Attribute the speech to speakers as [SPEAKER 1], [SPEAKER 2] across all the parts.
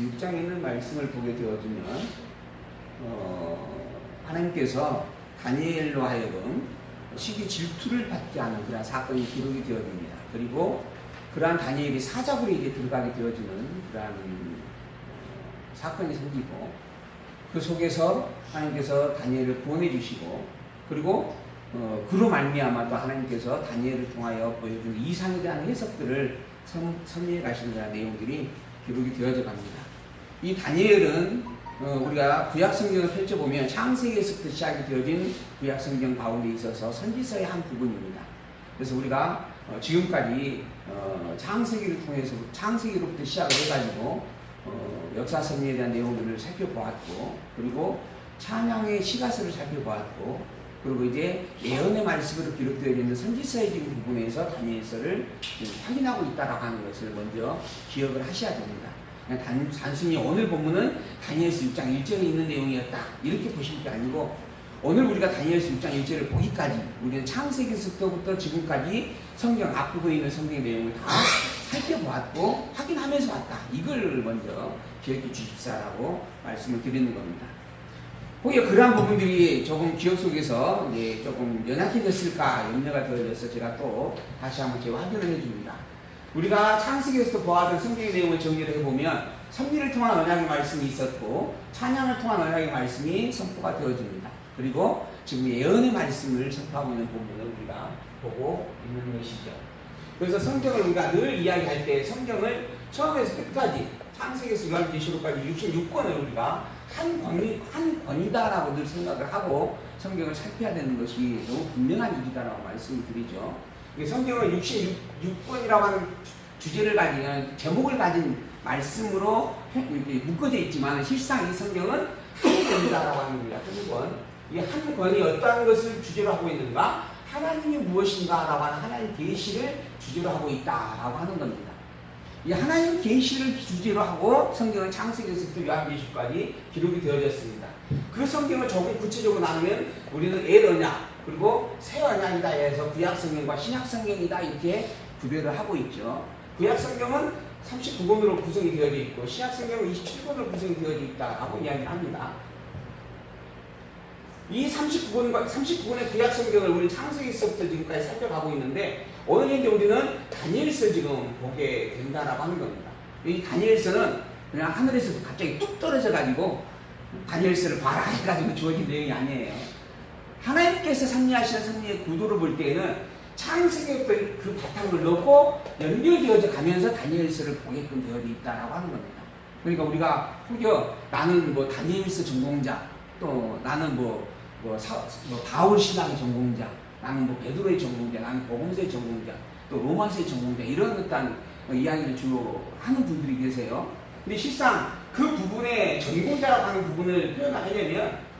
[SPEAKER 1] 6장에 있는 말씀을 보게 되어지면 하나님께서 다니엘로 하여금 시기 질투를 받게 하는 그러한 사건이 기록이 되어집니다. 그리고 그러한 다니엘이 사자굴에 이제 들어가게 되어지는 그러한 사건이 생기고 그 속에서 하나님께서 다니엘을 구원해 주시고 그리고 그로 말미암아 또 하나님께서 다니엘을 통하여 보여준 이상에 대한 해석들을 섭리해 가시는 그런 내용들이 기록이 되어져 갑니다. 이 다니엘은 우리가 구약성경을 펼쳐보면 창세기에서부터 시작이 되어진 구약성경 가운데 있어서 선지서의 한 부분입니다. 그래서 우리가 지금까지 창세기를 통해서 창세기로부터 시작을 해가지고 역사 섭리에 대한 내용들을 살펴보았고 그리고 찬양의 시가서를 살펴보았고 그리고 이제 예언의 말씀으로 기록되어 있는 선지서의 지금 부분에서 다니엘서를 확인하고 있다라고 하는 것을 먼저 기억을 하셔야 됩니다. 단순히 오늘 본문은 다니엘서 6장 1절에 있는 내용이었다 이렇게 보실 게 아니고 오늘 우리가 다니엘서 6장 1절을 보기까지 우리는 창세기서부터 지금까지 성경 앞부분에 있는 성경의 내용을 다 살펴보았고 확인하면서 왔다. 이걸 먼저 기억해 주십사라고 말씀을 드리는 겁니다. 혹여 그러한 부분들이 조금 기억 속에서 이제 조금 연약해졌을까 염려가 되어져서 제가 또 다시 한번 제가 확인을 해줍니다. 우리가 창세기에서도 보았던 성경의 내용을 정리를 해보면 섭리를 통한 언약의 말씀이 있었고 찬양을 통한 언약의 말씀이 선포가 되어집니다. 그리고 지금 예언의 말씀을 선포하고 있는 부분을 우리가 보고 있는 것이죠. 그래서 성경을 우리가 늘 이야기할 때 성경을 처음에서 끝까지 창세기에서 요한계시록까지 66권을 우리가 한 권이다라고 늘 생각을 하고 성경을 살펴야 되는 것이 너무 분명한 일이다라고 말씀을 드리죠. 성경은 66권이라고 하는 주제를 가진 제목을 가진 말씀으로 묶어져 있지만 실상 이 성경은 한 권이다라고 하는 겁니다. 한 권. 이 한 권이 어떠한 것을 주제로 하고 있는가? 하나님이 무엇인가라고 하는 하나님 계시를 주제로 하고 있다라고 하는 겁니다. 이 하나님 계시를 주제로 하고 성경은 창세기에서부터 요한계시록까지 기록이 되어졌습니다. 그 성경을 조금 구체적으로 나누면 우리는 엘언약 그리고 새 언약이다 해서 구약성경과 신약성경이다 이렇게 구별을 하고 있죠. 구약성경은 39권으로 구성이 되어져 있고 신약성경은 27권으로 구성이 되어져 있다라고 이야기를 합니다. 이 39권의 구약성경을 우리 창세기서부터 지금까지 살펴가고 있는데 오늘 현재 우리는 다니엘서 지금 보게 된다라고 하는 겁니다. 이 다니엘서는 그냥 하늘에서 갑자기 뚝 떨어져 가지고 다니엘서를 봐라 해가지고 주어진 내용이 아니에요. 하나님께서 섭리하시는 섭리의 구도를 볼 때에는 창세기부터 그 바탕을 넣고 연결되어져 가면서 다니엘서를 보게끔 되어 있다라고 하는 겁니다. 그러니까 우리가 혹여 나는 뭐 다니엘서 전공자 또 나는 바울 신학의 전공자 나는 베드로의 전공자 나는 복음서의 전공자 또 로마서의 전공자 이런 어떤 이야기를 주로 하는 분들이 계세요. 근데 실상 그 부분의 전공자라고 하는 부분을 표현하려면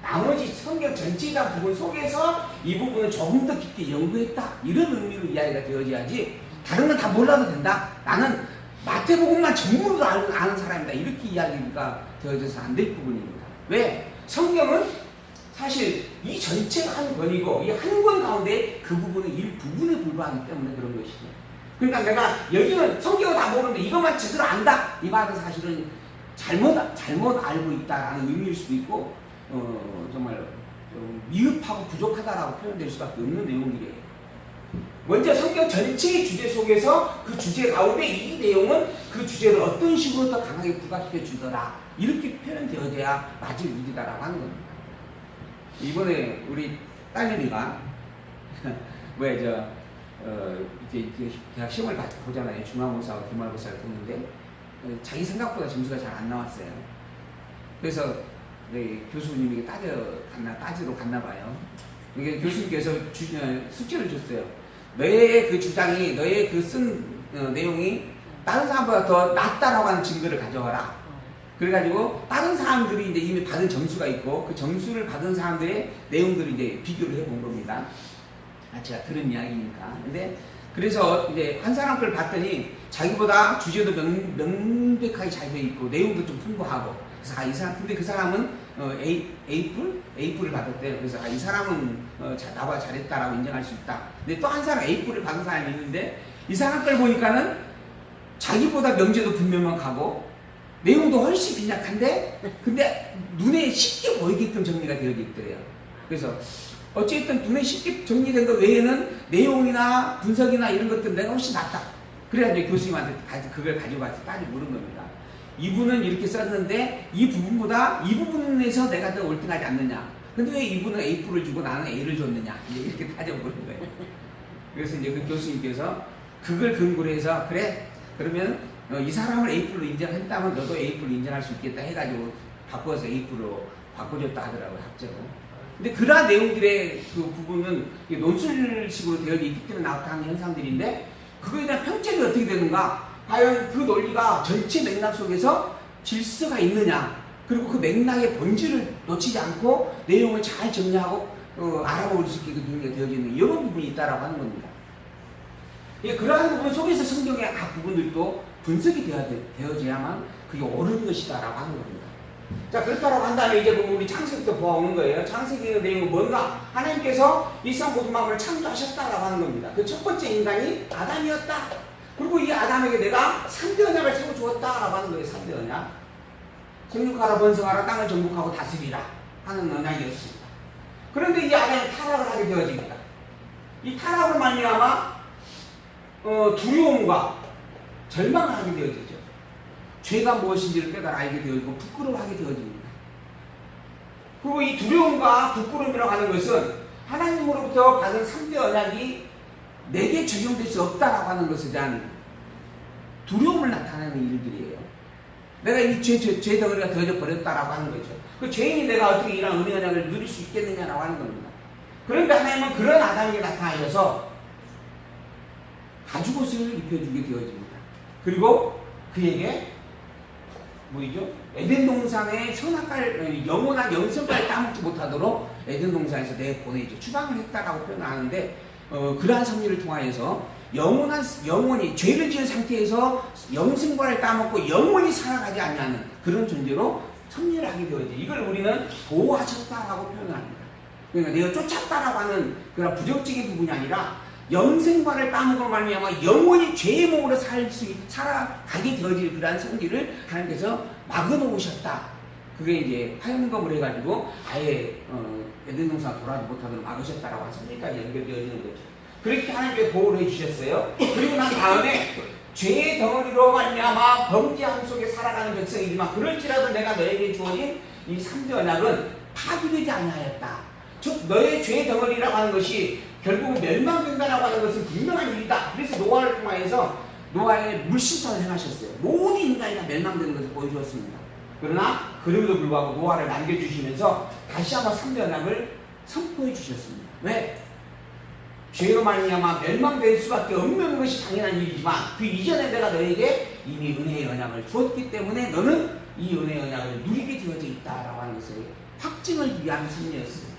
[SPEAKER 1] 나머지 성경 전체에 대한 부분 속에서 이 부분을 조금 더 깊게 연구했다 이런 의미로 이야기가 되어져야지 다른 건 다 몰라도 된다 나는 마태복음만 전부로 아는 사람이다 이렇게 이야기가 되어져서 안 될 부분입니다. 왜? 성경은 사실 이 전체가 한 권이고 이 한 권 가운데 그 부분은 일부분에 불과하기 때문에 그런 것이죠. 그러니까 내가 여기는 성경을 다 모르는데 이것만 제대로 안다 이 말은 사실은 잘못 알고 있다라는 의미일 수도 있고 정말 미흡하고 부족하다라고 표현될 수밖에 없는 내용이에요. 먼저 성경 전체의 주제 속에서 그 주제 가운데 이 내용은 그 주제를 어떤 식으로 더 강하게 부각시켜 주더라 이렇게 표현되어져야 맞을 일이다라고 하는 겁니다. 이번에 우리 딸내미가 이제 대학 시험을 보잖아요. 중간고사하고 기말고사를 보는데 자기 생각보다 점수가 잘 안 나왔어요. 그래서 교수님에게 따지러 갔나 봐요. 이게 교수님께서 숙제를 줬어요. 너의 그 주장이 너의 그 쓴 내용이 다른 사람보다 더 낫다라고 하는 증거를 가져와라. 그래가지고 다른 사람들이 이제 이미 받은 점수가 있고 그 점수를 받은 사람들의 내용들을 이제 비교를 해본 겁니다. 제가 들은 이야기니까. 근데 그래서 이제 한 사람 걸 봤더니 자기보다 주제도 명백하게 잘 돼 있고 내용도 좀 풍부하고 그래서 이 사람 근데 그 사람은 A뿔을 받았대요. 그래서 이 사람은 나보다 잘했다라고 인정할 수 있다. 근데 또 한 사람 A뿔을 받은 사람이 있는데 이 사람 걸 보니까는 자기보다 명제도 분명하고 내용도 훨씬 빈약한데 근데 눈에 쉽게 보이게끔 정리가 되어 있더래요. 그래서 어쨌든 눈에 쉽게 정리된 것 외에는 내용이나 분석이나 이런 것들 내가 훨씬 낫다. 그래가지고 교수님한테 그걸 가지고 와서 따지 물은 겁니다. 이분은 이렇게 썼는데 이 부분보다 이 부분에서 내가 더 월등하지 않느냐. 근데 왜 이분은 A+를 주고 나는 A를 줬느냐. 이렇게 따져보는 거예요. 그래서 이제 그 교수님께서 그걸 근거로 해서 그래 그러면 이 사람을 A+로 인정했다면 너도 A+로 인정할 수 있겠다 해가지고 바꿔서 A+로 바꿔줬다 하더라고요. 학적으로. 근데 그러한 내용들의 그 부분은 논술식으로 되어 있기 때문에 나타나는 현상들인데 그거에 대한 평점이 어떻게 되는가? 과연 그 논리가 전체 맥락 속에서 질서가 있느냐? 그리고 그 맥락의 본질을 놓치지 않고 내용을 잘 정리하고 알아볼 수 있게 되어 있는 이런 부분이 있다라고 하는 겁니다. 그러한 부분 속에서 성경의 각 부분들도 분석이 되어져야만 그게 옳은 것이다라고 하는 겁니다. 자, 그렇다라고 한다면 이제 보면 우리 창세기부터 보아오는 거예요. 창세기의 내용은 뭔가? 하나님께서 일상 모든 만물을 창조하셨다라고 하는 겁니다. 그 첫 번째 인간이 아담이었다. 그리고 이 아담에게 내가 3대 언약을 세워 주었다라고 하는 거예요. 3대 언약. 생육하라 번성하라 땅을 정복하고 다스리라 하는 언약이었습니다. 그런데 이 아담이 타락을 하게 되어집니다. 이 타락을 말미암아 두려움과 절망을 하게 되어지죠. 죄가 무엇인지를 깨달아 알게 되어지고 부끄러워하게 되어집니다. 그리고 이 두려움과 부끄러움이라고 하는 것은 하나님으로부터 받은 3대 언약이 내게 적용될 수 없다라고 하는 것에 대한 두려움을 나타내는 일들이에요. 내가 이 죄 덩어리가 되어져 버렸다라고 하는 거죠. 그 죄인이 내가 어떻게 이런 은혜 언약을 누릴 수 있겠느냐라고 하는 겁니다. 그런데 하나님은 그런 아담에게 나타나셔서 가죽옷을 입혀주게 되어집니다. 그리고 그에게 뭐죠? 에덴 동산의 선악과를 영원한 영생과를 따먹지 못하도록 에덴 동산에서 내보내죠. 추방을 했다라고 표현하는데 그러한 섭리를 통하여서 영원히 죄를 지은 상태에서 영생과를 따먹고 영원히 살아가지 않냐는 그런 존재로 섭리를 하게 되어지. 이걸 우리는 보호하셨다라고 표현합니다. 그러니까 내가 쫓았다라고 하는 그런 부정적인 부분이 아니라 영생과를 따먹은 말미암아 영원히 죄의 몸으로 살아가게 되어질 그러한 성질을 하나님께서 막아놓으셨다. 그게 이제 화염검을 해가지고 아예 에덴 동산 돌아오지 못하도록 막으셨다라고 하는 성질까지 연결되어지는 거죠. 그렇게 하나님께서 보호를 해주셨어요. 그리고 난 다음에 죄의 덩어리로 말미암아 범죄함 속에 살아가는 백성이지만 그럴지라도 내가 너에게 주어진 이 3대 언약은 파기되지 아니하였다. 즉 너의 죄의 덩어리라고 하는 것이 결국은 멸망된다라고 하는 것은 분명한 일이다. 그래서 노아를 통하여서 노아의 물심판을 행하셨어요. 모든 인간이 다 멸망되는 것을 보여주었습니다. 그러나 그럼에도 불구하고 노아를 남겨주시면서 다시 한번 3대 언약을 선포해 주셨습니다. 왜? 죄로 말미암아 멸망될 수밖에 없는 것이 당연한 일이지만 그 이전에 내가 너에게 이미 은혜의 언약을 주었기 때문에 너는 이 은혜의 언약을 누리게 되어져 있다라고 하는 것을 확증을 위한 섭리였어요.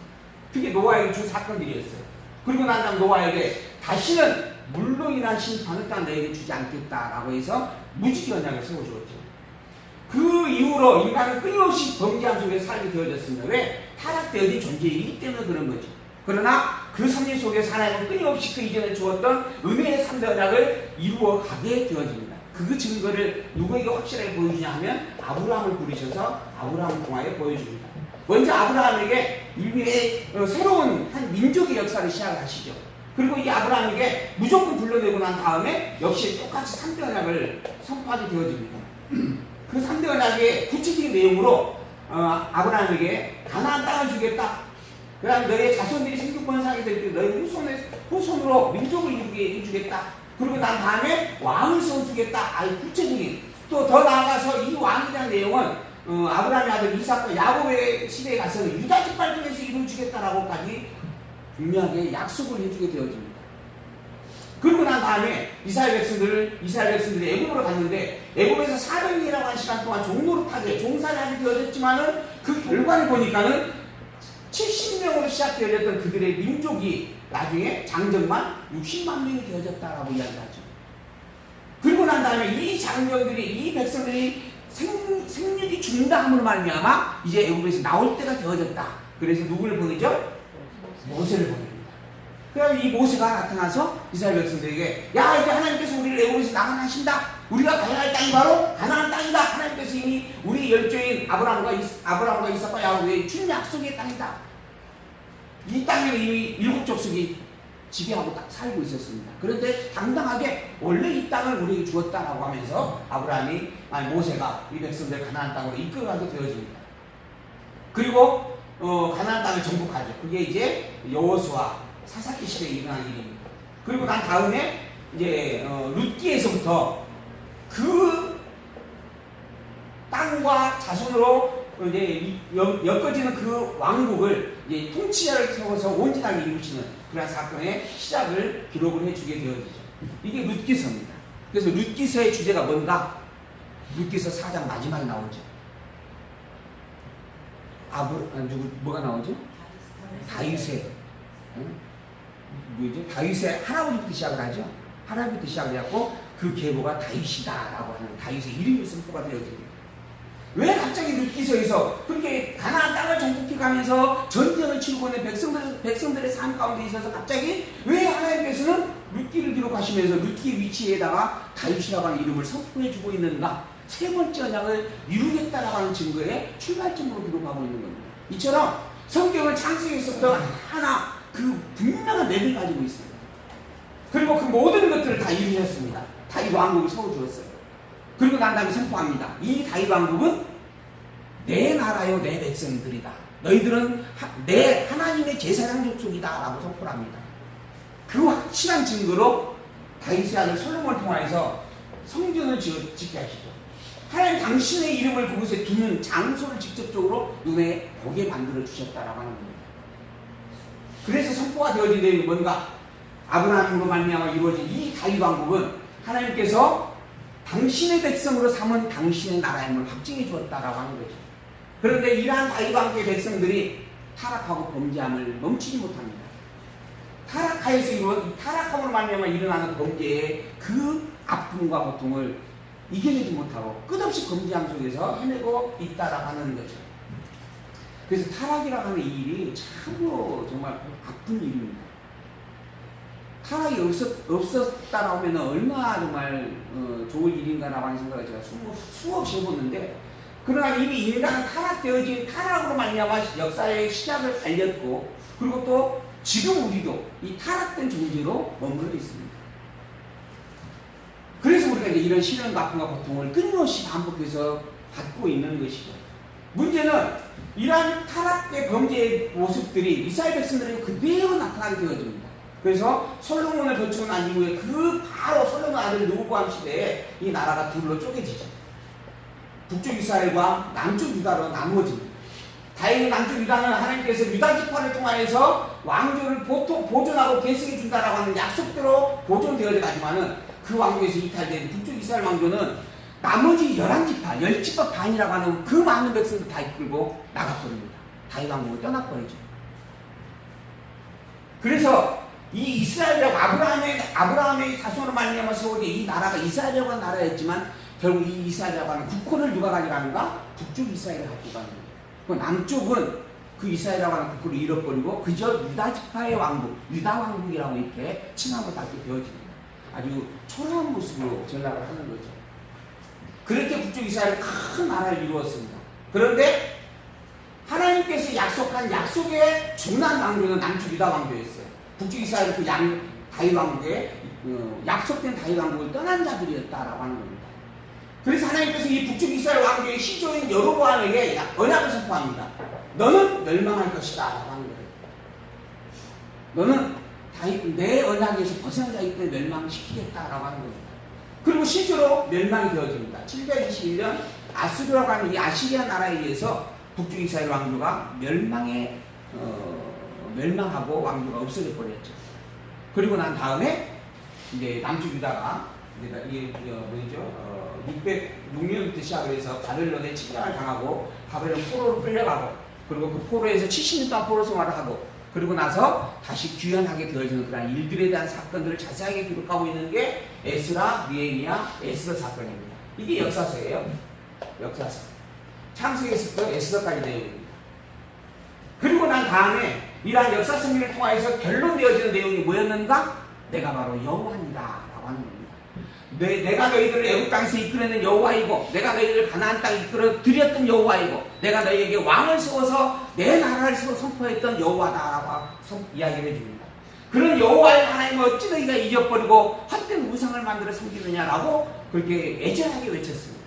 [SPEAKER 1] 그게 노아에게 준 사건들이었어요. 그리고 난 다음 노아에게 다시는 물로 인한 심판을 딱 너에게 주지 않겠다라고 해서 무지개 언약을 세워주었죠. 그 이후로 인간은 끊임없이 범죄함 속에 살게 되어졌습니다. 왜? 타락되어진 존재이기 때문에 그런 거죠. 그러나 그 섭리 속에서 하나님은 끊임없이 그 이전에 주었던 은혜의 3대 언약을 이루어 가게 되어집니다. 그 증거를 누구에게 확실하게 보여주냐 하면 아브라함을 부르셔서 아브라함을 통하여 보여줍니다. 먼저 아브라함에게 인류의 새로운 한 민족의 역사를 시작을 하시죠. 그리고 이 아브라함에게 무조건 불러내고 난 다음에 역시 똑같이 3대 언약을 선포하게 되어집니다. 그 3대 언약의 구체적인 내용으로 아브라함에게 가나안 땅을 주겠다. 그 다음에 너의 자손들이 생육번성하게 될 때 너의 후손으로 민족을 이루게 해주겠다. 그리고 난 다음에 왕을 세워주겠다. 아주 구체적인. 또 더 나아가서 이 왕에 대한 내용은 아브라함의 아들 이삭과 야곱의 시대에 가서는 유다 지파 중에서 이루어주겠다라고까지 분명하게 약속을 해주게 되어집니다. 그리고 난 다음에 이스라엘 백성들이 애굽으로 갔는데 애굽에서 400년이라고 하는 시간 동안 종노릇하게 종살이 하게 되어졌지만은 그 결과를 보니까는 70명으로 시작되어졌던 그들의 민족이 나중에 장정만 60만 명이 되어졌다라고 이야기하죠. 그리고 난 다음에 이 장정들이 이 백성들이 생육이 중단함으로 말미암아 이제 애굽에서 나올 때가 되어졌다. 그래서 누구를 보내죠? 모세를 보냅니다. 그다음에 이 모세가 나타나서 이스라엘 백성들에게 야 이제 하나님께서 우리를 애굽에서 나가게 하신다. 우리가 가야 할 땅이 바로 가나안 땅이다. 하나님께서 이미 우리 열조인 아브라함과 이삭과 야곱의 준 약속의 땅이다. 이 땅에는 이미 일곱 족속이 지배하고 딱 살고 있었습니다. 그런데 당당하게 원래 이 땅을 우리에게 주었다라고 하면서 모세가 이 백성들 가나안 땅으로 이끌어가게 되어집니다. 그리고 가나안 땅을 정복하죠. 그게 이제 여호수아 사사기 시대에 일어난 일입니다. 그리고 난 다음에 이제 룻기에서부터 그 땅과 자손으로 이제 엮어지는 그 왕국을 이제 통치자를 세워서 온전하게 이루시는 그런 사건의 시작을 기록을 해주게 되어지죠. 이게 룻기서입니다. 그래서 룻기서의 주제가 뭔가? 룻기서 4장 마지막에 나오죠. 뭐가 나오죠? 다윗의 뭐죠? 다윗의 할아버지부터 시작을 하죠. 할아버지부터 시작을 해갖고 그 계보가 다윗이다라고 하는 다윗의 이름이 선포가 되어집니다. 왜 갑자기 룻기서에서 그렇게 가나안 땅을 정복해가면서 전쟁을 치르고 있는 백성들의 삶 가운데 있어서 갑자기 왜 하나님께서는 룻기를 기록하시면서 룻기 위치에다가 다윗이라고 하는 이름을 선포해주고 있는가? 세 번째 언약을 이루겠다라고 하는 증거의 출발점으로 기록하고 있는 겁니다. 이처럼 성경은 창세기에서부터 하나 그 분명한 맥을 가지고 있습니다. 그리고 그 모든 것들을 다 이루셨습니다. 다윗 왕국을 세워주었어요. 그리고 난 다음에 선포합니다. 이 다윗 왕국은 내 나라요 내 백성들이다. 너희들은 내 하나님의 제사장 족속이다 라고 선포를 합니다. 그 확실한 증거로 다윗의 아들 솔로몬을 통하여서 성전을 짓게 하시죠. 하나님 당신의 이름을 그곳에 두는 장소를 직접적으로 눈에 보게 만들어 주셨다라고 하는 겁니다. 그래서 선포가 되어진 내용이 뭔가? 아브라함으로 말미암아 이루어진 이 다윗 왕국은 하나님께서 당신의 백성으로 삼은 당신의 나라임을 확증해 주었다라고 하는 거죠. 그런데 이러한 다윗 왕국의 백성들이 타락하고 범죄함을 멈추지 못합니다. 타락하여서 이루어진 타락함으로 말미암아 일어나는 범죄의 그 아픔과 고통을 이겨내지 못하고 끝없이 범죄함 속에서 헤매고 있다라고 하는 거죠. 그래서 타락이라고 하는 이 일이 참으로 정말 아픈 일입니다. 타락이 없었다라고 하면 얼마나 정말 좋을 일인가라고 하는 생각을 제가 수없이 해봤는데, 그러나 이미 인간은 타락되어진 타락으로 말미암아 역사의 시작을 알렸고, 그리고 또 지금 우리도 이 타락된 존재로 머물러 있습니다. 그래서 우리가 이제 이런 시련과 아픔과 고통을 끊임없이 반복해서 받고 있는 것이죠. 문제는 이러한 타락의 범죄의 모습들이 이스라엘 백성들에게 그대로 나타나게 되어집니다. 그래서 솔로몬을 거치고 난 이후에 바로 솔로몬 아들 르호보암 시대에 이 나라가 둘로 쪼개지죠. 북쪽 이스라엘과 남쪽 유다로 나누어집니다. 다행히 남쪽 유다는 하나님께서 유다 지파를 통하여서 왕조를 보존하고 계승해 준다라고 하는 약속대로 보존되어져 가지만은 그 왕조에서 이탈된 북쪽 이스라엘 왕조는 나머지 11지파, 10지파 반이라고 하는 그 많은 백성들 다 이끌고 나가버립니다. 다윗 왕국을 떠나버리죠. 그래서 이 이스라엘이라고 아브라함의 자손으로 말미암아 세워진 이 나라가 이스라엘이라고 하는 나라였지만 결국 이 이스라엘이라고 하는 국호를 누가 가져가는가? 북쪽 이스라엘이 갖고 가는 거예요. 그 남쪽은 그 이스라엘이라고 하는 국호를 잃어버리고 그저 유다지파의 왕국, 유다왕국이라고 이렇게 칭함을 받게 되어집니다. 아주 초라한 모습으로 전락을 하는 거죠. 그렇게 북쪽 이스라엘은 큰 나라를 이루었습니다. 그런데 하나님께서 약속한 약속의 중요한 왕조는 남쪽 유다 왕조였어요. 북쪽 이스라엘은 그 다윗 왕국의 약속된 다윗 왕국을 떠난 자들이었다라고 하는 겁니다. 그래서 하나님께서 이 북쪽 이스라엘 왕조의 시조인 여로보암에게 언약을 선포합니다. 너는 멸망할 것이다 라고 하는 거예요. 너는 내 언약에서 벗어나지 때문에 멸망시키겠다라고 하는 겁니다. 그리고 실제로 멸망이 되어집니다. 721년 아수르라고 하는 이 아시리아 나라에 의해서 북쪽 이스라엘 왕조가 멸망하고 왕조가 없어져 버렸죠. 그리고 난 다음에 이제 남쪽 유다가 이게 뭐죠? 606년부터 시작을 해서 바벨론에 침략을 당하고 바벨론 포로로 끌려가고, 그리고 그 포로에서 70년 동안 포로 생활을 하고, 그리고 나서 다시 귀환하게 되어지는 그런 일들에 대한 사건들을 자세하게 기록하고 있는 게 에스라, 느헤미야, 에스더 사건입니다. 이게 역사서예요. 역사서. 창세기에서부터 에스더까지 내용입니다. 그리고 난 다음에 이러한 역사 승리를 통하여서 결론되어지는 내용이 뭐였는가? 내가 바로 여호와니라 라고 하는 겁니다. 내가 너희들을 애굽 땅에서 이끌어낸 여호와이고 내가 너희들을 가나안 땅에 이끌어 드렸던 여호와이고 내가 너희에게 왕을 세워서 내 나라를 세워 선포했던 여호와다라고 이야기를 해줍니다. 그런 여호와의 하나님을 어찌 너희가 잊어버리고 헛된 우상을 만들어 섬기느냐라고 그렇게 애절하게 외쳤습니다.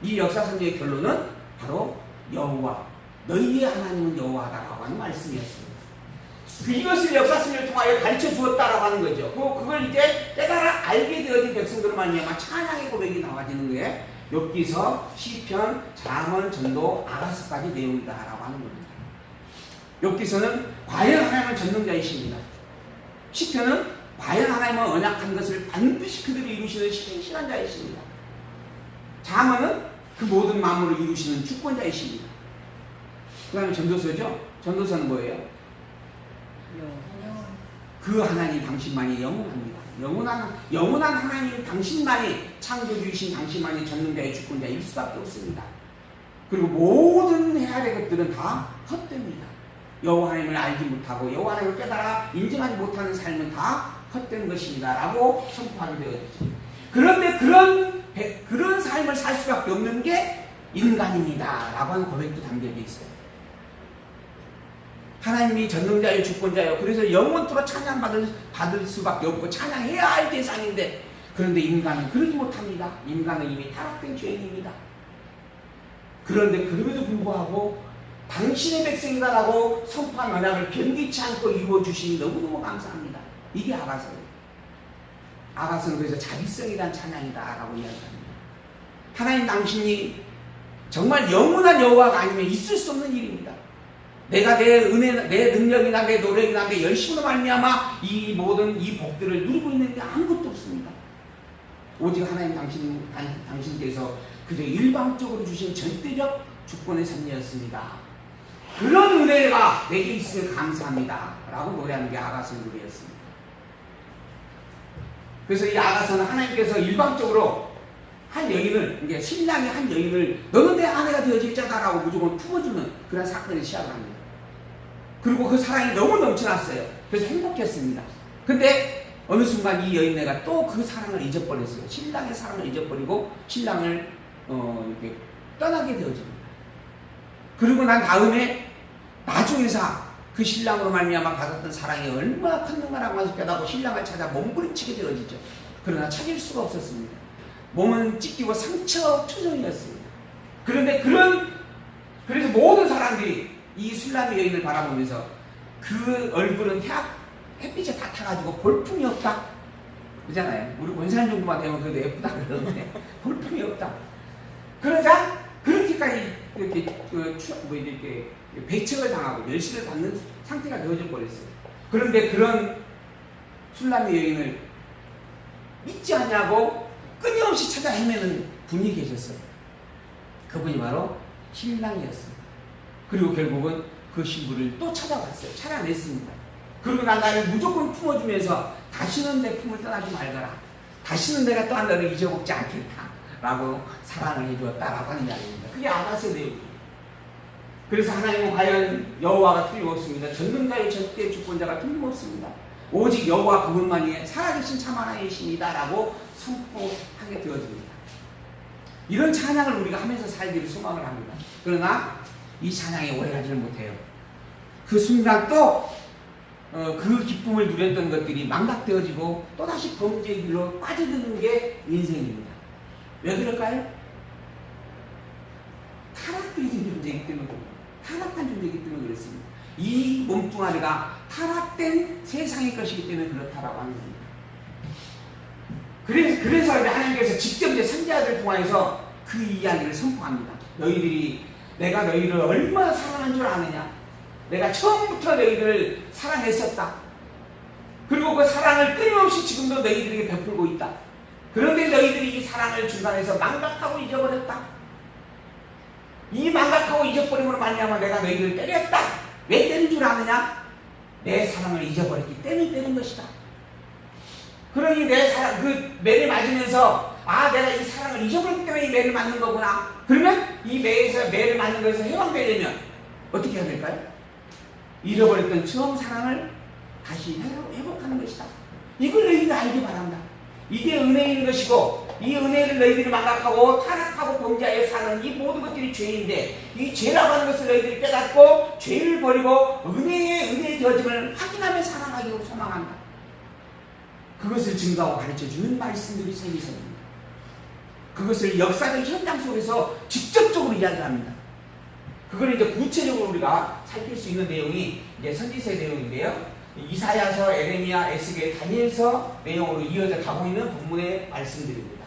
[SPEAKER 1] 이 역사선지의 결론은 바로 여호와, 너희의 하나님은 여호와다라고 하는 말씀이었습니다. 이것을 역사선지를 통하여 가르쳐 주었다라고 하는 거죠. 그걸 이제 깨달아 알게 되어진 백성들을 말미암아 찬양의 고백이 나와지는 게 욥기서, 시편, 잠언, 전도, 아가서까지 내용이다라고 하는 겁니다. 욥기서는 과연 하나님은 전능자이십니다. 시편은 과연 하나님은 언약한 것을 반드시 그대로 이루시는 신실한 자이십니다. 잠언은 그 모든 만물을 이루시는 주권자이십니다. 그 다음에 전도서죠. 전도서는 뭐예요? 그 하나님 당신만이 영원합니다. 영원한 하나님 당신만이 창조주이신 당신만이 전능자의 주권자일 수밖에 없습니다. 그리고 모든 해야 될 것들은 다 헛됩니다. 여호와 하나님을 알지 못하고 여호와 하나님을 깨달아 인정하지 못하는 삶은 다 헛된 것입니다 라고 선포하게 되었죠. 그런데 그런 삶을 살 수밖에 없는 게 인간입니다 라고 하는 고백도 담겨져 있어요. 하나님이 전능자요 주권자요. 그래서 영원토록 찬양받을 수밖에 없고 찬양해야 할 대상인데 그런데 인간은 그러지 못합니다. 인간은 이미 타락된 죄인입니다. 그런데 그럼에도 불구하고 당신의 백성이다라고 선포한 언약을 변기치 않고 이루어주시니 너무너무 감사합니다. 이게 아가서예요. 아가서는 그래서 자비성이란 찬양이다라고 이야기합니다. 하나님 당신이 정말 영원한 여호와가 아니면 있을 수 없는 일입니다. 내가 내 은혜, 내 능력이나 내 노력이나 내 열심으로 말미암아 이 모든 이 복들을 누리고 있는 게 아무것도 없습니다. 오직 하나님 당신께서 그저 일방적으로 주신 절대적 주권의 섭리였습니다. 그런 은혜가 내게 있으면 감사합니다 라고 노래하는 게 아가서의 노래였습니다. 그래서 이 아가서는 하나님께서 일방적으로 한 여인을, 이게 신랑이 한 여인을 너는 내 아내가 되어질 자다라고 무조건 품어주는 그런 사건을 시작을 합니다. 그리고 그 사랑이 너무 넘쳐났어요. 그래서 행복했습니다. 근데 어느 순간 이 여인네가 또 그 사랑을 잊어버렸어요. 신랑의 사랑을 잊어버리고 신랑을 이렇게 떠나게 되어집니다. 그리고 난 다음에 나중에서 그 신랑으로 말미암아 받았던 사랑이 얼마나 컸는가라고 해서 깨닫고 신랑을 찾아 몸부림치게 되어지죠. 그러나 찾을 수가 없었습니다. 몸은 찢기고 상처투성이었습니다. 그런데 그래서 모든 사람들이 이 술람의 여인을 바라보면서 그 얼굴은 햇빛에 다 타가지고 볼품이 없다 그러잖아요. 우리 권사님 정도만 되면 그래도 예쁘다 그러는데 볼품이 없다. 그러자 그렇게까지 이렇게 배척을 당하고 멸시를 받는 상태가 되어져 버렸어요. 그런데 그런 술람의 여인을 믿지 않냐고 끊임없이 찾아 헤매는 분이 계셨어요. 그분이 바로 신랑이었습니다. 그리고 결국은 그 신부를 또 찾아갔어요. 찾아냈습니다. 그리고 난 나를 무조건 품어주면서 다시는 내 품을 떠나지 말거라. 다시는 내가 또한 너를 잊어먹지 않겠다. 라고 사랑을 해주었다라고 하는 이야기입니다. 그게 아가서의 내용이에요. 그래서 하나님은 과연 여호와가 틀림없습니다. 전능자의 절대 주권자가 틀림없습니다. 오직 여호와 그분만이 살아계신 참 하나님이십니다 라고 선포하게 되어집니다. 이런 찬양을 우리가 하면서 살기를 소망을 합니다. 그러나 이 찬양에 오래가지는 못해요. 그 순간 또 그 기쁨을 누렸던 것들이 망각되어지고 또다시 범죄의 길로 빠져드는 게 인생입니다. 왜 그럴까요? 타락된 존재이기 때문에, 타락한 존재이기 때문에 그렇습니다. 이 몸뚱아리가 타락된 세상의 것이기 때문에 그렇다라고 하는 겁니다. 그래서 하나님께서 직접 이제 선지자들을 통해서 그 이야기를 선포합니다. 내가 너희를 얼마나 사랑한 줄 아느냐? 내가 처음부터 너희들을 사랑했었다. 그리고 그 사랑을 끊임없이 지금도 너희들에게 베풀고 있다. 그런데 너희들이 이 사랑을 중간에서 망각하고 잊어버렸다. 이 망각하고 잊어버림으로 말미암아 내가 너희들을 때렸다. 왜 때린 줄 아느냐? 내 사랑을 잊어버렸기 때문에 때린 것이다. 그러니 내 사랑, 그 매를 맞으면서 내가 이 사랑을 잊어버렸기 때문에 이 매를 맞는 거구나. 그러면 이 매를 맞는 것에서 해방되려면 어떻게 해야 될까요? 잃어버렸던 처음 사랑을 다시 회복하는 것이다. 이걸 너희가 알기 바란다. 이게 은혜인 것이고 이 은혜를 너희들이 망각하고 타락하고 범죄하여 사는 이 모든 것들이 죄인데 이 죄라고 하는 것을 너희들이 깨닫고 죄를 버리고 은혜의 되어짐을 확인하며 살아가기로 소망한다. 그것을 증거하고 가르쳐주는 말씀들이 생기서입니다. 그것을 역사적 현장 속에서 직접적으로 이야기합니다. 그걸 이제 구체적으로 우리가 살필 수 있는 내용이 이제 선지서의 내용인데요. 이사야서, 에레미야, 에스겔, 다니엘서 내용으로 이어져 가고 있는 본문의 말씀들입니다.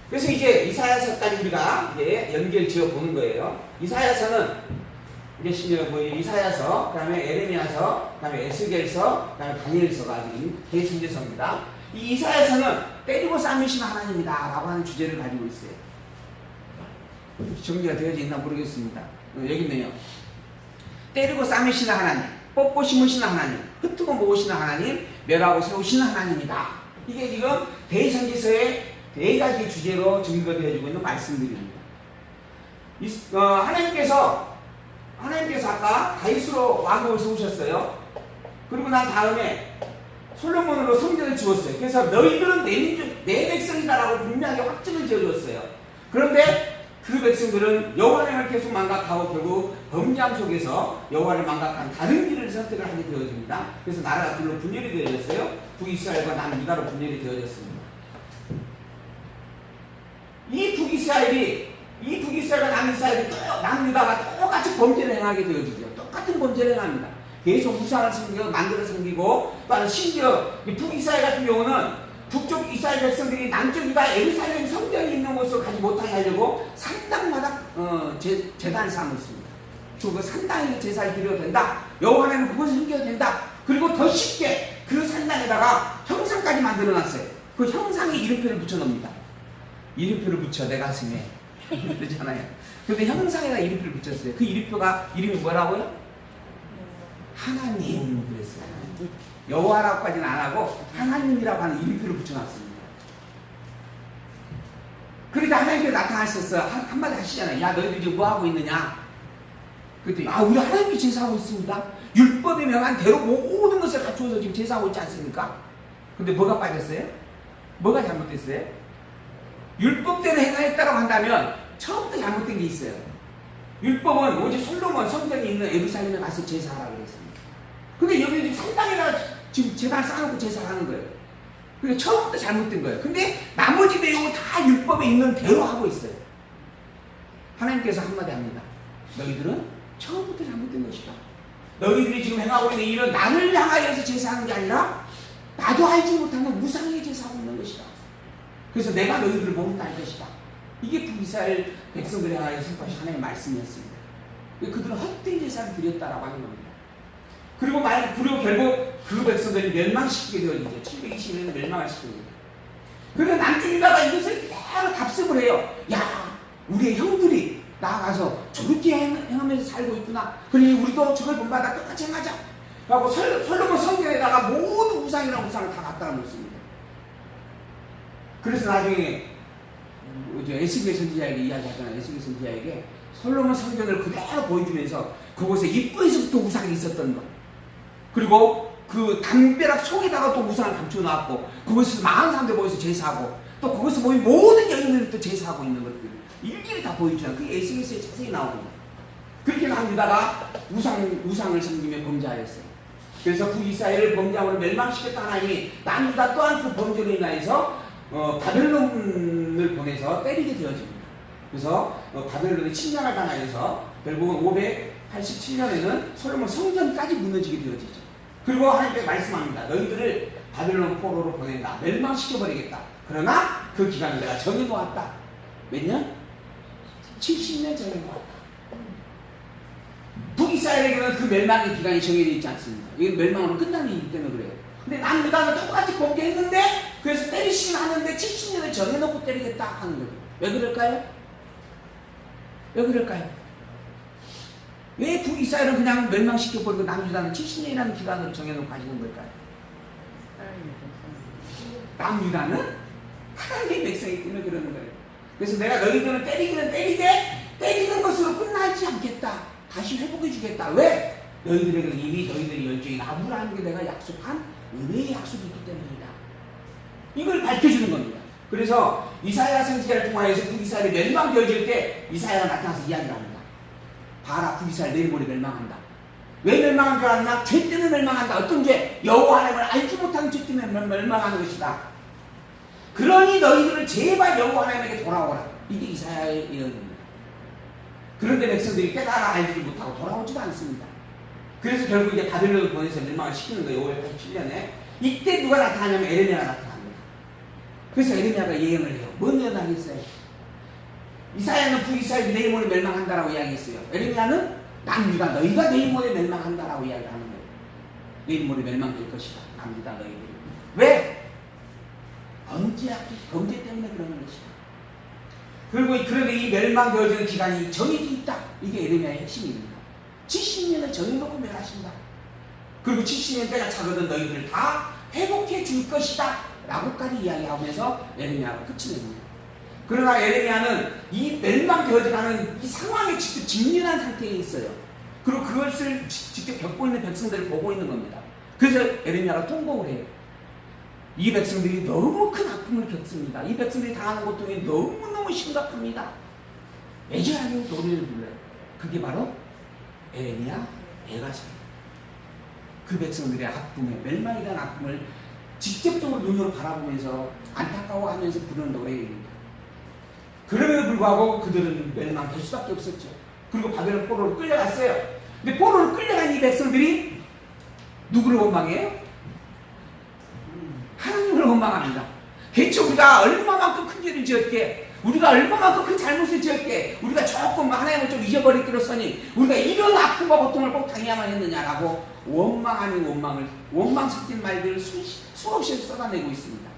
[SPEAKER 1] 그래서 이제 이사야서까지 우리가 이제 연결 지어 보는 거예요. 이사야서는 이제 이사야서, 그다음에 에레미야서, 그다음에 에스겔서, 그다음에 다니엘서가 대선지서입니다. 이 이사야서는 때리고 싸매신 하나님이다라고 하는 주제를 가지고 있어요. 정리가 되어져 있나 모르겠습니다. 여기 있네요. 때리고 싸매시는 하나님, 뽑고 심으시는 하나님, 흩트고 모으시는 하나님, 멸하고 세우시는 하나님이다. 이게 지금 대선지서의 네 가지 주제로 증거되어지고 있는 말씀들입니다. 하나님께서 아까 다윗으로 왕국을 세우셨어요. 그리고 난 다음에 솔로몬으로 성전을 지었어요. 그래서 너희들은 내 백성이다라고 분명하게 확증을 지어줬어요. 그런데 그 백성들은 여호와를 계속 망각하고 결국 범죄함 속에서 여호와를 망각한 다른 길을 선택을 하게 되어집니다. 그래서 나라가 둘로 분열이 되어졌어요. 북이스라엘과 남유다로 분열이 되어졌습니다. 이 북이스라엘과 남유다가 똑같이 범죄를 행하게 되어지죠. 똑같은 범죄를 행합니다. 계속 우상을 섬기고 만들어 섬기고, 또 심지어 북이스라엘 같은 경우는 북쪽 이스라엘 백성들이 남쪽 유다 예루살렘 성전이 있는 곳을 가지 못하게 하려고 산당마다 제단을 삼았습니다. 그 산당에 제사를 드려도 된다. 여호와는 그것을 섬겨도 된다. 그리고 더 쉽게 그 산당에다가 형상까지 만들어놨어요. 그 형상에 이름표를 붙여놓습니다. 이름표를 붙여 내 가슴에 그러잖아요. 근데 형상에다 이름표를 붙였어요. 그 이름이 뭐라고요? 하나님 그랬어요. 여호와라고까지는 안 하고 하나님이라고 하는 이름표를 붙여놨습니다. 그러니까 하나님께서 나타나셨어. 한마디 하시잖아요. 야 너희들 지금 뭐하고 있느냐. 그랬더니 우리 하나님께 제사하고 있습니다. 율법에 명한 대로 모든 것을 갖추어서 지금 제사하고 있지 않습니까? 근데 뭐가 빠졌어요? 뭐가 잘못됐어요? 율법대로 행하였다고 한다면 처음부터 잘못된 게 있어요. 율법은 오직 솔로몬 성전이 있는 예루살렘에 가서 제사하라고 그랬습니다. 근데 여기 지금 산당에다 지금 제단 쌓아놓고 제사하는 거예요. 그게 처음부터 잘못된 거예요. 근데 나머지 내용은 다 율법에 있는 대로 하고 있어요. 하나님께서 한마디 합니다. 너희들은 처음부터 잘못된 것이다. 너희들이 지금 행하고 있는 일은 나를 향하여서 제사하는 게 아니라 나도 알지 못하는 우상에 제사하고 있는 것이다. 그래서 내가 너희들을 모른다 할 것이다. 이게 북이스라엘 백성들에 향하여 선포하신 하나님의 말씀이었습니다. 그들은 헛된 제사를 드렸다라고 하는 겁니다. 그리고 결국 그 백성들이 멸망시키게 되어지죠. 720년에 멸망을 시키게 됩니다. 그래서 남쪽 유다가 이것을 그대로 답습을 해요. 야, 우리의 형들이 나아가서 저렇게 행하면서 살고 있구나. 그러니 우리도 저걸 본받아 똑같이 행하자. 라고 솔로몬 성전에다가 모든 우상이랑 우상을 다 갖다 놓습니다. 그래서 나중에 에스겔 선지자에게 이야기하잖아요. 에스겔 선지자에게 솔로몬 성전을 그대로 보여주면서 그곳에 입구에서부터 우상이 있었던 것, 그리고 그 담벼락 속에다가 또 우상을 감춰놨고 그곳에서 많은 사람들 모여서 제사하고 또 거기서 모인 모든 여인들이 또 제사하고 있는 것들 일일이 다 보여주잖아요. 그게 에스겔서에 자세히 나오거든요. 그렇게 남유다가 우상을 섬기며 범죄하였어요. 그래서 북이스라엘을 범죄함으로 멸망시켰던 하나님이 남유다 또한 그 범죄로 인하여서 바벨론을 보내서 때리게 되어집니다. 그래서 바벨론이 침략을 당하여서 결국은 587년에는 솔로몬 성전까지 무너지게 되어지죠. 그리고 하나님께서 말씀합니다. 너희들을 바벨론 포로로 보낸다. 멸망시켜버리겠다. 그러나 그 기간을 내가 정해놓았다. 몇 년? 70년 정해놓았다. 북이스라엘에게는 그 멸망의 기간이 정해져 있지 않습니다. 이게 멸망으로 끝나는 일이기 때문에 그래요. 근데 남유다는 똑같이 범죄했는데 그래서 때리시긴 하는데 70년을 정해놓고 때리겠다 하는 거예요. 왜 그럴까요? 왜 그럴까요? 왜 북이스라엘은 그냥 멸망시켜버리고 남유다는 70년이라는 기간을 정해놓고 하시는 걸까요? 남유다는 하나님의 백성이기 때문에 그러는 거예요. 그래서 내가 너희들은 때리기는 때리되 때리는 것으로 끝나지 않겠다. 다시 회복해주겠다. 왜? 너희들에게 이미 너희들이 열정이 아브라함에게 내가 약속한 은혜의 약속이 있기 때문이다. 이걸 밝혀주는 겁니다. 그래서 이사야 선지자를 통하여서 북이스라엘이 멸망되어질 때 이사야가 나타나서 이야기를 합니다. 봐라, 북이스라엘 내일 모레 멸망한다. 왜 멸망한 줄 아나? 죄 때문에 멸망한다. 어떤 죄? 여호와 하나님을 알지 못하는 죄 때문에 멸망하는 것이다. 그러니 너희들은 제발 여호와 하나님에게 돌아오라. 이게 이사야의 예언입니다. 그런데 백성들이 깨달아 알지 못하고 돌아오지도 않습니다. 그래서 결국 이제 바벨론을 보내서 멸망을 시키는 거예요. 587년에. 이때 누가 나타나냐면 에레미야가 나타납니다. 그래서 에레미야가 예언을 해요. 뭔 예언을 하겠어요? 이사야는 북이스라엘이 내일 모레 멸망한다라고 이야기했어요. 에레미야는 남유다 너희가 내일 모레 멸망한다라고 이야기하는 거예요. 내일 모레 멸망될 것이다. 남유다 너희들이. 왜? 범죄 때문에 그러는 것이다. 그리고 그런데 이 멸망되어지는 기간이 정해져 있다. 이게 에레미야의 핵심입니다. 70년을 정해놓고 멸하신다. 그리고 70년 때가 차거든 너희들을 다 회복해 줄 것이다. 라고까지 이야기하면서 에레미야가 끝이 냅니다. 그러나 에레미야는 이 멸망되어져가는 이 상황에 직접 직면한 상태에 있어요. 그리고 그것을 직접 겪고 있는 백성들을 보고 있는 겁니다. 그래서 에레미야가 통곡을 해요. 이 백성들이 너무 큰 아픔을 겪습니다. 이 백성들이 당하는 고통이 너무너무 심각합니다. 애절하게 노래를 불러요. 그게 바로 에레미야 애가서입니다. 그 백성들의 아픔에 멸망에 대한 아픔을 직접적으로 눈으로 바라보면서 안타까워하면서 부르는 노래입니다. 그럼에도 불구하고 그들은 멸망될 수밖에 없었죠. 그리고 바벨론 포로로 끌려갔어요. 근데 포로로 끌려간 이 백성들이 누구를 원망해요? 하나님을 원망합니다. 대체 우리가 얼마만큼 큰 죄를 지었게, 우리가 얼마만큼 큰 잘못을 지었게, 우리가 조금 하나님을 좀 잊어버리기로서니 우리가 이런 아픔과 고통을 꼭 당해야만 했느냐라고 원망 아닌 원망 섞인 말들을 수없이 쏟아내고 있습니다.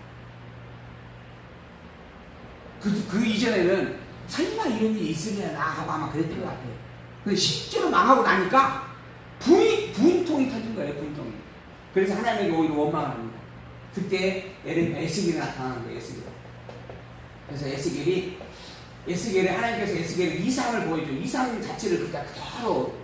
[SPEAKER 1] 그 이전에는 설마 이런 일이 있으려나 하고 아마 그랬던 것 같아요. 근데 실제로 망하고 나니까 분통이 터진 거예요. 분통이. 그래서 하나님에게 오히려 원망을 합니다. 그때 에스겔이 나타나는 거예요. 에스겔. 그래서 에스겔이 하나님께서 에스겔에 이상을 보여줘요. 이상 자체를 그대로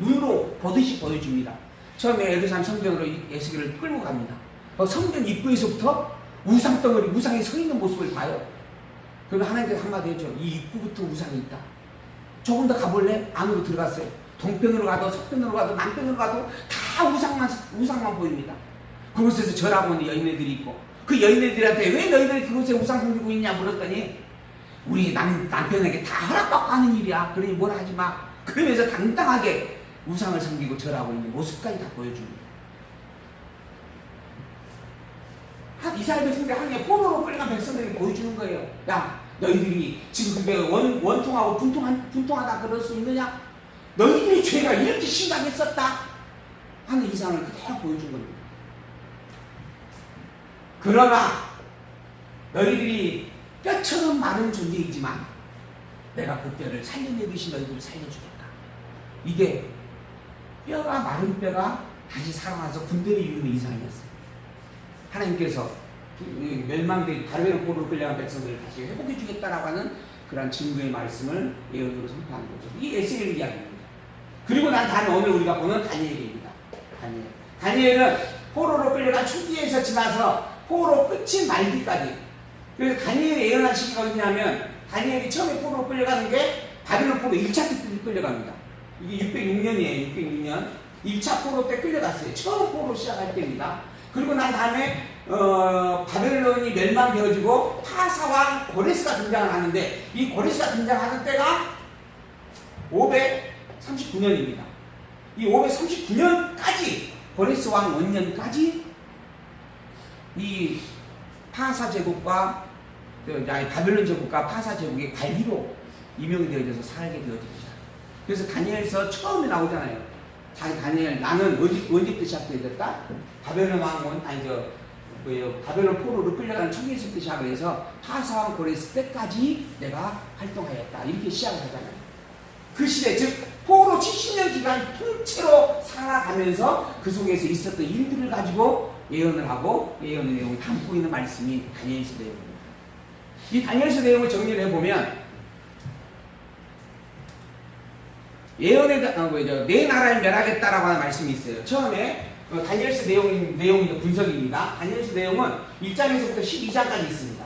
[SPEAKER 1] 눈으로 보듯이 보여줍니다. 처음에 예루살렘 성전으로 에스겔을 끌고 갑니다. 성전 입구에서부터 우상덩어리, 우상이 서 있는 모습을 봐요. 그리고 하나님께서 한마디 해줘. 이 입구부터 우상이 있다. 조금 더 가볼래? 안으로 들어갔어요. 동편으로 가도 서편으로 가도 남편으로 가도 다 우상만 보입니다. 그곳에서 절하고 있는 여인네들이 있고, 그 여인네들한테 왜 너희들이 그곳에 우상 섬기고 있냐 물었더니 우리 남편에게 다 허락받고 하는 일이야. 그러니 뭐라 하지 마. 그러면서 당당하게 우상을 섬기고 절하고 있는 모습까지 다 보여줍니다. 이스라엘 백성들 하나님의 포로로 끌려간 백성들에게 보여주는 거예요. 야, 너희들이 지금 원통하고 분통하다 그럴 수 있느냐? 너희들의 죄가 이렇게 심각했었다 하는 이상을 그대로 보여준 겁니다. 그러나 너희들이 뼈처럼 마른 존재이지만 내가 그 뼈를 살려내듯이 너희들을 살려주겠다. 이게 마른 뼈가 다시 살아나서 군대를 이루는 이상이었어요. 하나님께서 멸망된 바벨론 포로로 끌려간 백성들을 다시 회복해 주겠다라고 하는 그런 증거의 말씀을 예언으로 선포하는 거죠. 이 에스겔 이야기입니다. 그리고 난 다음에 오늘 우리가 보는 다니엘입니다. 다니엘은 포로로 끌려간 초기에서 지나서 포로 끝인 말기까지. 그래서 다니엘이 예언한 시기가 어디냐면 다니엘이 처음에 포로로 끌려가는 게 바벨론 포로 1차 때 끌려갑니다. 이게 606년이에요. 606년 1차 포로 때 끌려갔어요. 처음 포로 시작할 때입니다. 그리고 난 다음에 바벨론이 멸망되어지고 파사왕 고레스가 등장을 하는데 이 고레스가 등장하는 때가 539년입니다. 이 539년까지 고레스 왕 원년까지 이 파사 제국과 바벨론 제국과 파사 제국의 관리로 임명되어져서 살게 되어집니다. 그래서 다니엘서 처음에 나오잖아요. 다니엘 나는 언제부터 시작되었다? 바벨론 왕원 바벨론 포로로 끌려가는 초기에서부터 시작을 해서 파사왕 고레스 때까지 내가 활동하였다. 이렇게 시작을 하잖아요. 그 시대 즉 포로 70년 기간 통째로 살아가면서 그 속에서 있었던 일들을 가지고 예언을 하고 예언의 내용을 담고 있는 말씀이 다니엘서 내용입니다. 이 다니엘서 내용을 정리를 해보면 예언에 내 나라를 멸하겠다라고 하는 말씀이 있어요. 처음에 다니엘서 내용의 분석입니다. 다니엘서 내용은 1장에서부터 12장까지 있습니다.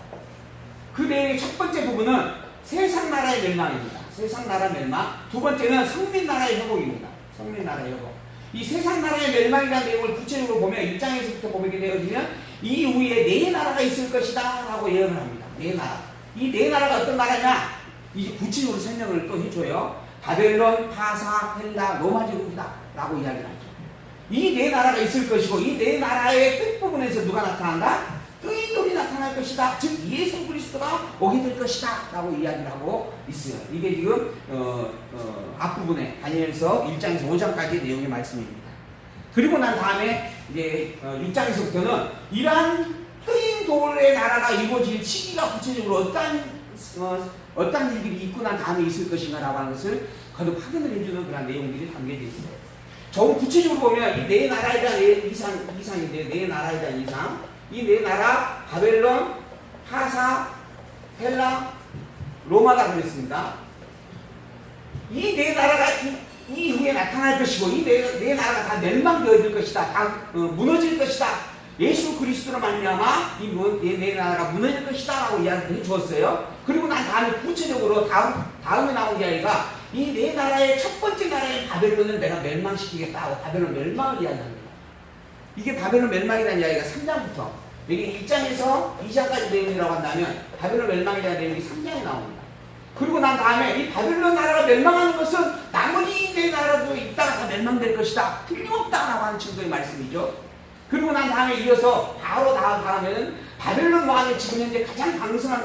[SPEAKER 1] 그 내용의 첫 번째 부분은 세상 나라의 멸망입니다. 세상 나라 멸망. 두 번째는 성민 나라의 회복입니다. 성민 나라의 회복. 이 세상 나라의 멸망이라는 내용을 구체적으로 보면 1장에서부터 보게 되어지면 이후에 네 나라가 있을 것이다 라고 예언을 합니다. 네 나라. 이 네 나라가 어떤 나라냐? 이제 구체적으로 설명을 또 해줘요. 바벨론, 파사, 헬라, 로마 제국이다 라고 이야기를 하죠. 이 네 나라가 있을 것이고 이 네 나라의 끝부분에서 누가 나타난다? 의인들이 나타날 것이다. 즉 예수 그리스도가 오게 될 것이다 라고 이야기를 하고 있어요. 이게 지금 앞부분에 다니엘서 1장에서 5장까지의 내용의 말씀입니다. 그리고 난 다음에 이제 6장에서부터는 이러한 의인돌의 나라가 이루어질 시기가 구체적으로 어떠한 일들이 있고 난 다음에 있을 것인가 라고 하는 것을 거듭 확인을 해주는 그런 내용들이 담겨져 있어요. 조금 구체적으로 보면 이 네 나라에 대한 이상인데 네 나라에 대한 이상 이 네 나라 바벨론, 파사, 헬라, 로마가 그랬습니다. 이 네 나라가 이후에 나타날 것이고 이 네 나라가 다 멸망되어질 것이다. 다 무너질 것이다. 예수 그리스도로 말미암아 이 네 나라가 무너질 것이다 라고 이야기를 해주었어요. 그리고 난 다음에 구체적으로 다음에 나온 이야기가 이 네 나라의 첫 번째 나라인 바벨론을 내가 멸망시키겠다 하고 바벨론 멸망을 이야기합니다. 이게 바벨론 멸망이라는 이야기가 3장부터 여기 1장에서 2장까지 내용이라고 한다면 바벨론 멸망이라는 내용이 3장에 나옵니다. 그리고 난 다음에 이 바벨론 나라가 멸망하는 것은 나머지 네 나라도 있다가 다 멸망될 것이다. 틀림없다라고 하는 증거의 말씀이죠. 그리고 난 다음에 이어서 바로 다음에는 바벨론 왕의 지금 현재 가장 강성한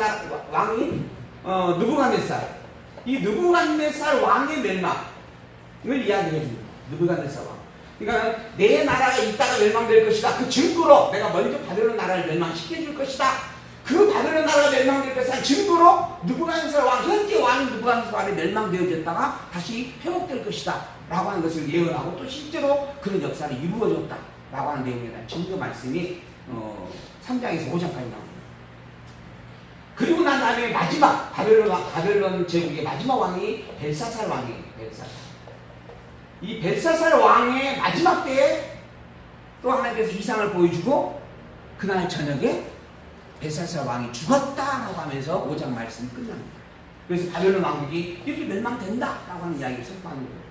[SPEAKER 1] 왕이 느부갓네살. 이 느부갓네살 왕의 멸망을 이야기해 줍니다. 느부갓네살 왕. 그러니까 내 나라가 있다가 멸망될 것이다. 그 증거로 내가 먼저 바벨론 나라를 멸망시켜줄 것이다. 그 바벨론 나라가 멸망될 것을 증거로 느부갓네살 왕, 현재 왕인 느부갓네살 왕이 멸망되어졌다가 다시 회복될 것이다 라고 하는 것을 예언하고 또 실제로 그런 역사를 이루어졌다 라고 하는 내용에 대한 증거 말씀이 3장에서 5장까지 나옵니다. 그리고 난 다음에 마지막 바벨론 제국의 마지막 왕이 벨사살 왕이에요. 벨사살. 이 벨사살 왕의 마지막 때에 또 하나님께서 이상을 보여주고 그날 저녁에 벨사살 왕이 죽었다라고 하면서 5장 말씀이 끝납니다. 그래서 바벨론 왕국이 이렇게 멸망된다라고 하는 이야기를 선포하는 거예요.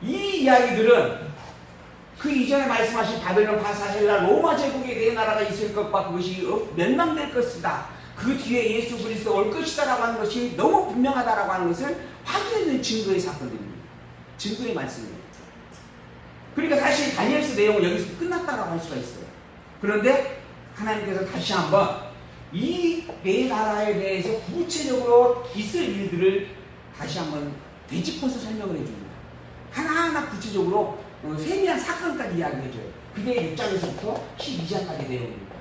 [SPEAKER 1] 이 이야기들은 그 이전에 말씀하신 바벨론, 파사, 헬라, 로마 제국의 네 나라가 있을 것과 그것이 멸망될 것이다. 그 뒤에 예수 그리스도 올 것이다라고 하는 것이 너무 분명하다라고 하는 것을 확인하는 증거의 사건들입니다. 증거의 말씀입니다. 그러니까 사실 다니엘서 내용은 여기서 끝났다라고 할 수가 있어요. 그런데 하나님께서 다시 한번 이 네 나라에 대해서 구체적으로 있을 일들을 다시 한번 되짚어서 설명을 해줍니다. 하나하나 구체적으로 세밀한 사건까지 이야기해줘요. 그게 6장에서부터 12장까지 내용입니다.